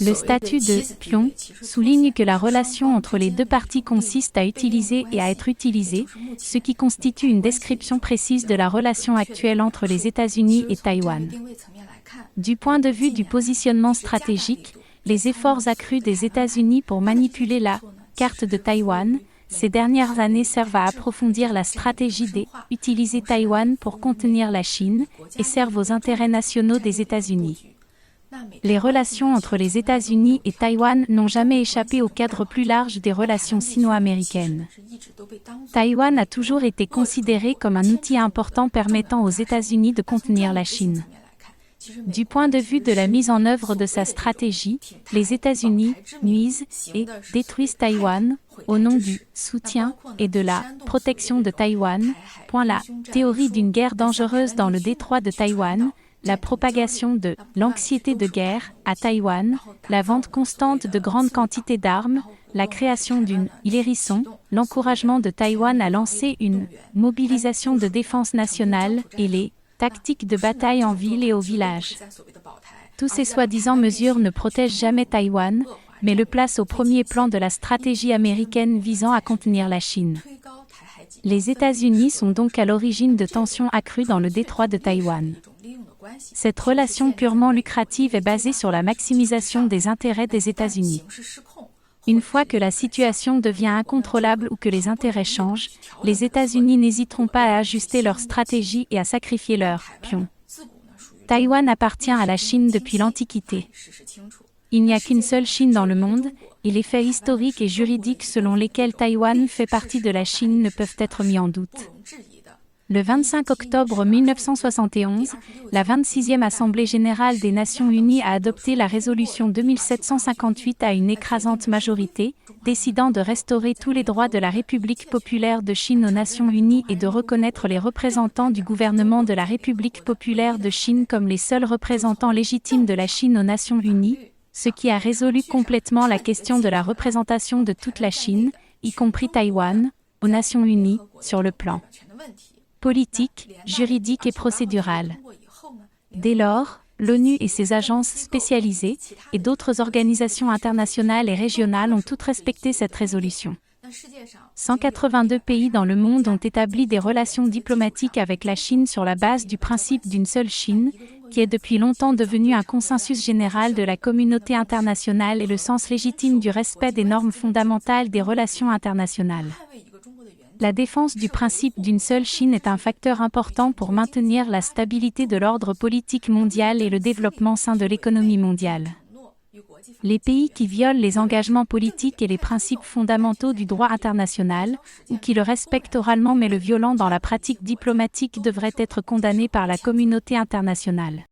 Le statut de « pion » souligne que la relation entre les deux parties consiste à utiliser et à être utilisée, ce qui constitue une description précise de la relation actuelle entre les États-Unis et Taïwan. Du point de vue du positionnement stratégique, les efforts accrus des États-Unis pour manipuler la « carte de Taïwan » ces dernières années servent à approfondir la stratégie d'« utiliser Taïwan pour contenir la Chine » et servent aux intérêts nationaux des États-Unis. Les relations entre les États-Unis et Taïwan n'ont jamais échappé au cadre plus large des relations sino-américaines. Taïwan a toujours été considéré comme un outil important permettant aux États-Unis de contenir la Chine. Du point de vue de la mise en œuvre de sa stratégie, les États-Unis nuisent et détruisent Taïwan au nom du soutien et de la protection de Taïwan. La théorie d'une guerre dangereuse dans le détroit de Taïwan, la propagation de l'anxiété de guerre à Taïwan, la vente constante de grandes quantités d'armes, la création d'une hérisson, l'encouragement de Taïwan à lancer une mobilisation de défense nationale et les tactiques de bataille en ville et au village. Tous ces soi-disant mesures ne protègent jamais Taïwan, mais le placent au premier plan de la stratégie américaine visant à contenir la Chine. Les États-Unis sont donc à l'origine de tensions accrues dans le détroit de Taïwan. Cette relation purement lucrative est basée sur la maximisation des intérêts des États-Unis. Une fois que la situation devient incontrôlable ou que les intérêts changent, les États-Unis n'hésiteront pas à ajuster leur stratégie et à sacrifier leur pion. Taïwan appartient à la Chine depuis l'Antiquité. Il n'y a qu'une seule Chine dans le monde, et les faits historiques et juridiques selon lesquels Taïwan fait partie de la Chine ne peuvent être mis en doute. Le 25 octobre 1971, la 26e Assemblée générale des Nations unies a adopté la résolution 2758 à une écrasante majorité, décidant de restaurer tous les droits de la République populaire de Chine aux Nations unies et de reconnaître les représentants du gouvernement de la République populaire de Chine comme les seuls représentants légitimes de la Chine aux Nations unies, ce qui a résolu complètement la question de la représentation de toute la Chine, y compris Taïwan, aux Nations unies, sur le plan politique, juridique et procédural. Dès lors, l'ONU et ses agences spécialisées, et d'autres organisations internationales et régionales ont toutes respecté cette résolution. 182 pays dans le monde ont établi des relations diplomatiques avec la Chine sur la base du principe d'une seule Chine, qui est depuis longtemps devenu un consensus général de la communauté internationale et le sens légitime du respect des normes fondamentales des relations internationales. La défense du principe d'une seule Chine est un facteur important pour maintenir la stabilité de l'ordre politique mondial et le développement sain de l'économie mondiale. Les pays qui violent les engagements politiques et les principes fondamentaux du droit international, ou qui le respectent oralement mais le violant dans la pratique diplomatique devraient être condamnés par la communauté internationale.